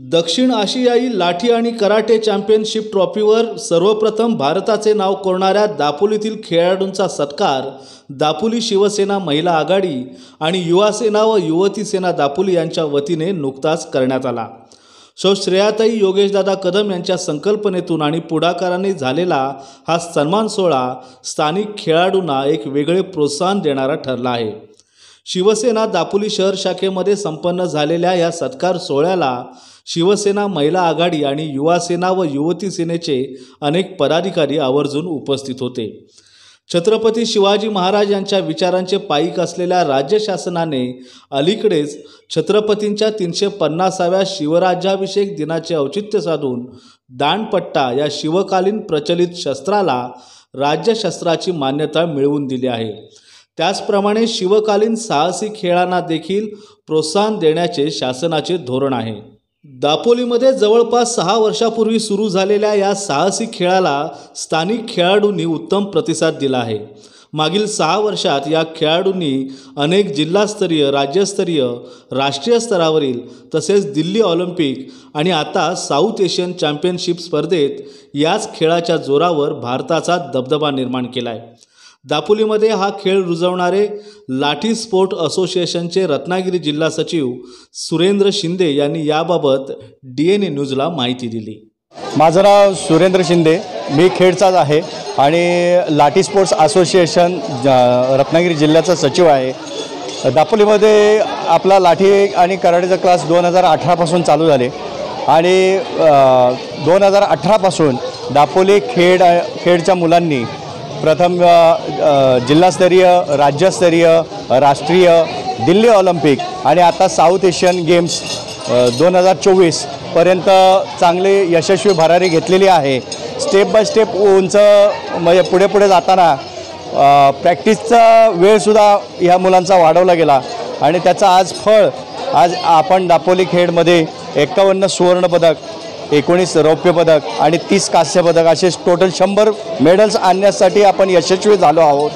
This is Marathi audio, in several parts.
दक्षिण आशियाई लाठी आणि कराटे चॅम्पियनशिप ट्रॉफीवर सर्वप्रथम भारताचे नाव कोरणाऱ्या दापोलीतील खेळाडूंचा सत्कार दापोली शिवसेना महिला आघाडी आणि युवा सेना व युवती सेना दापोली यांच्या वतीने नुकताच करण्यात आला। सौ श्रेयाताई योगेशदादा कदम यांच्या संकल्पनेतून आणि पुढाकाराने झालेला हा सन्मान सोहळा स्थानिक खेळाडूंना एक वेगळे प्रोत्साहन देणारा ठरला आहे। शिवसेना दापोली शहर शाखेमध्ये संपन्न झालेल्या या सत्कार सोहळ्याला शिवसेना महिला आघाडी आणि युवा सेना व युवती सेनेचे अनेक पदाधिकारी आवर्जून उपस्थित होते। छत्रपती शिवाजी महाराज यांच्या विचारांचे पाईक असलेल्या राज्य शासनाने अलीकडेच छत्रपतींच्या 350व्या शिवराज्याभिषेक दिनाचे औचित्य साधून दांडपट्टा या शिवकालीन प्रचलित शस्त्राला राज्यशस्त्राची मान्यता मिळवून दिली आहे। त्याचप्रमाणे शिवकालीन साहसी खेळांना देखील प्रोत्साहन देण्याचे शासनाचे धोरण आहे। दापोलीमध्ये जवळपास 6 वर्षापूर्वी सुरू झालेल्या या साहसी खेळाला स्थानिक खेळाडूंनी उत्तम प्रतिसाद दिला आहे। मागील 6 वर्षात या खेळाडूंनी अनेक जिल्हास्तरीय, राज्यस्तरीय, राष्ट्रीय स्तरावरील तसेच दिल्ली ऑलिम्पिक आणि आता साऊथ एशियन चॅम्पियनशिप स्पर्धेत याच खेळाच्या जोरावर भारताचा दबदबा निर्माण केला आहे। दापोलीमध्ये हा खेळ रुजवणारे लाठी स्पोर्ट असोसिएशनचे रत्नागिरी जिल्हा सचिव सुरेंद्र शिंदे यांनी याबाबत DNA न्यूजला माहिती दिली। माझं नाव सुरेंद्र शिंदे, मी खेडचाच आहे आणि लाठी स्पोर्ट्स असोसिएशन रत्नागिरी जिल्ह्याचा सचिव आहे। दापोलीमध्ये आपला लाठी आणि कराटेचा क्लास 2018 पासून चालू झाले आणि 2018 पासून दापोली खेडच्या मुलांनी प्रथम जिल्हास्तरीय, राज्यस्तरीय, राष्ट्रीय, दिल्ली ऑलिम्पिक आणि आता साऊथ एशियन गेम्स 2024 पर्यंत चांगली यशस्वी भरारी घेतलेली आहे। स्टेप बाय स्टेप उंच म्हणजे पुढे जाताना प्रॅक्टिसचा वेळसुद्धा ह्या मुलांचा वाढवला गेला आणि त्याचा आज फळ आज आपण दापोली खेडमध्ये 51 सुवर्णपदक, 19 रौप्य पदक आणि 30 कांस्य पदक असे टोटल 100 मेडल्स आणण्यासाठी आपण यशस्वी झालो आहोत।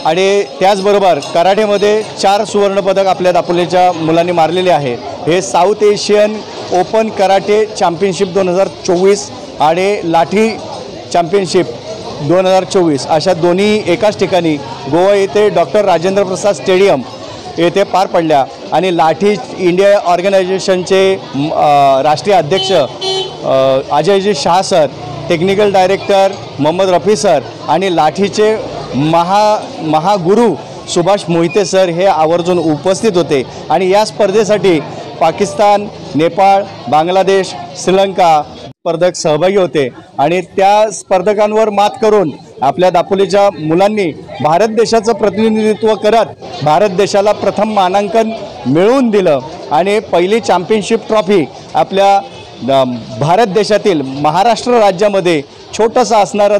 आणि त्याचबरोबर कराटेमध्ये 4 सुवर्णपदक आपल्या दापोलीच्या मुलांनी मारलेले आहे। हे south Asian open karate championship 2024 आणि लाठी चॅम्पियनशिप 2024 अशा दोन्ही एकाच ठिकाणी गोवा येथे डॉक्टर राजेंद्र प्रसाद स्टेडियम येथे पार पडल्या आणि लाठी इंडिया ऑर्गनायझेशनचे राष्ट्रीय अध्यक्ष Ajayji Shah sir, technical director Mohammed Rafi sir आणि लाठीचे महागुरू सुभाष मोहिते सर हे आवर्जून उपस्थित होते। आणि या स्पर्धेसाठी पाकिस्तान, नेपाळ, बांगलादेश, श्रीलंका स्पर्धक सहभागी होते आणि त्या स्पर्धकांवर मात करून आपल्या दापोलीच्या मुलांनी भारत देशाचं प्रतिनिधित्व करत भारत देशाला प्रथम मानांकन मिळवून दिलं आणि पहिली चॅम्पियनशिप ट्रॉफी आपल्या भारत देशातील महाराष्ट्र राज्यामध्ये छोटासा असणारा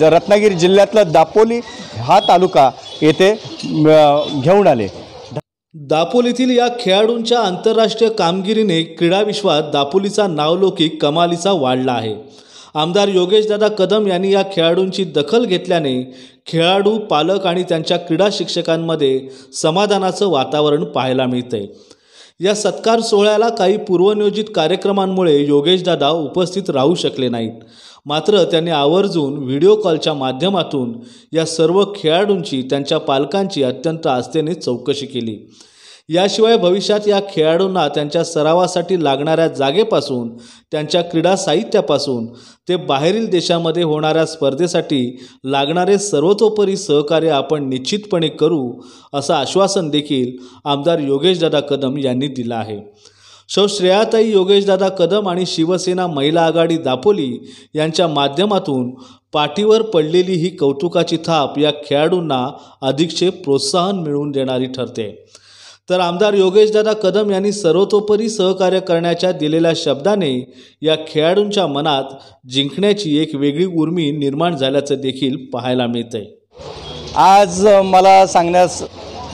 रत्नागिरी जिल्ह्यातला दापोली हा तालुका येथे घेऊन आले। दापोलीतील या खेळाडूंच्या आंतरराष्ट्रीय कामगिरीने क्रीडा विश्वात दापोलीचा नावलौकिक कमालीचा वाढला आहे। आमदार योगेशदादा कदम यांनी या खेळाडूंची दखल घेतल्याने खेळाडू, पालक आणि त्यांच्या क्रीडा शिक्षकांमध्ये समाधानाचं वातावरण पाहायला मिळतंय। या सत्कार सोहळ्याला काही पूर्वनियोजित कार्यक्रमांमुळे योगेशदादा उपस्थित राहू शकले नाहीत, मात्र त्यांनी आवर्जून व्हिडिओ कॉलच्या माध्यमातून या सर्व खेळाडूंची, त्यांच्या पालकांची अत्यंत आस्थेने चौकशी केली। याशिवाय भविष्यात या खेळाडूंना त्यांच्या सरावासाठी लागणाऱ्या जागेपासून, त्यांच्या क्रीडा साहित्यापासून ते बाहेरील देशामध्ये होणाऱ्या स्पर्धेसाठी लागणारे सर्वतोपरी सहकार्य आपण निश्चितपणे करू, असं आश्वासन देखील आमदार योगेशदादा कदम यांनी दिलं आहे। सौ श्रेयाताई योगेशदादा कदम आणि शिवसेना महिला आघाडी दापोली यांच्या माध्यमातून पाठीवर पडलेली ही कौतुकाची थाप या खेळाडूंना अधिकचे प्रोत्साहन मिळवून देणारी ठरते। तर आमदार योगेशदादा कदम यांनी सर्वतोपरी सहकार्य करण्याच्या दिलेल्या शब्दाने या खेळाडूंच्या मनात जिंकण्याची एक वेगळी उर्मी निर्माण झाल्याचं देखील पाहायला मिळतंय। आज मला सांगण्यास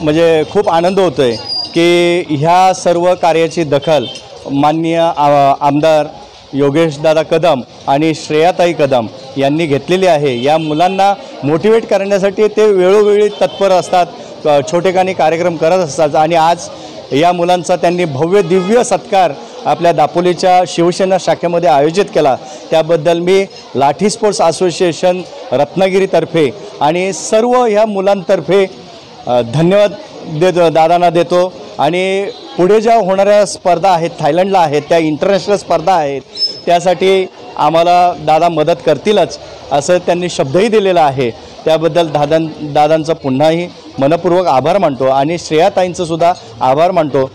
म्हणजे खूप आनंद होतोय की ह्या सर्व कार्याची दखल माननीय आमदार योगेशदादा कदम आणि श्रेयाताई कदम यांनी घेतलेली आहे। या मुलांना मोटिवेट करण्यासाठी ते वेळोवेळी तत्पर असतात, छोटेखानी कार्यक्रम करत असतात आणि आज या मुलांचा त्यांनी भव्य दिव्य सत्कार आपल्या दापोलीच्या शिवसेना शाखेमध्ये आयोजित केला त्याबद्दल मी लाठी स्पोर्ट्स असोसिएशन रत्नागिरीतर्फे आणि सर्व ह्या मुलांतर्फे धन्यवाद दादांना देतो। आणि पुढे ज्या होणाऱ्या स्पर्धा आहेत थायलंडला आहेत त्या इंटरनॅशनल स्पर्धा आहेत त्यासाठी आम्हाला दादा मदत करतीलच असं त्यांनी शब्दही दिलेला आहे। त्याबद्दल दादांचा पुन्हाही मनपूर्वक आभार मानतो आणि श्रेयाताईंचं सुद्धा आभार मानतो।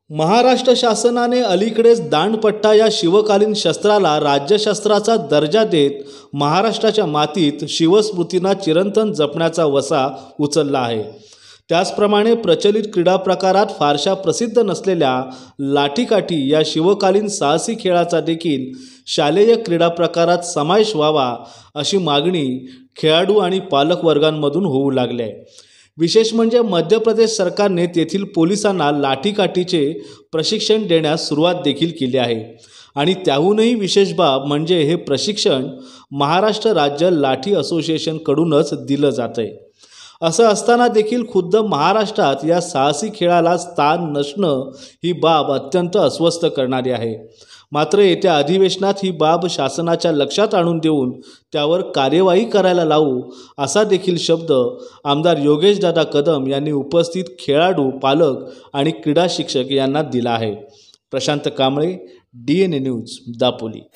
महाराष्ट्र शासनाने अलीकडेच दांडपट्टा या शिवकालीन शस्त्राला राज्यशस्त्राचा दर्जा देत महाराष्ट्राच्या मातीत शिवस्मृतींना चिरंतन जपण्याचा वसा उचलला आहे। त्याचप्रमाणे प्रचलित क्रीडा प्रकारात फारशा प्रसिद्ध नसलेल्या लाठीकाठी या शिवकालीन साहसी खेळाचा देखील शालेय क्रीडा प्रकारात समावेश व्हावा अशी मागणी खेळाडू आणि पालक वर्गांमधून होऊ लागली आहे। विशेष म्हणजे मध्य प्रदेश सरकारने तेथील पोलिसांना लाठीकाठीचे प्रशिक्षण देण्यास सुरुवात देखील केली आहे आणि त्याहूनही विशेष बाब म्हणजे हे प्रशिक्षण महाराष्ट्र राज्य लाठी असोसिएशनकडूनच दिलं जातं आहे। असं असताना देखील खुद्द महाराष्ट्रात या साहसी खेळाला स्थान नसणं ही बाब अत्यंत अस्वस्थ करणारी आहे। मात्र येत्या अधिवेशनात ही बाब शासनाच्या लक्षात आणून देऊन त्यावर कार्यवाही करायला लावू असा देखील शब्द आमदार योगेशदादा कदम यांनी उपस्थित खेळाडू, पालक आणि क्रीडा शिक्षक यांना दिला आहे। Prashant Kamble, DNA news, Dapoli.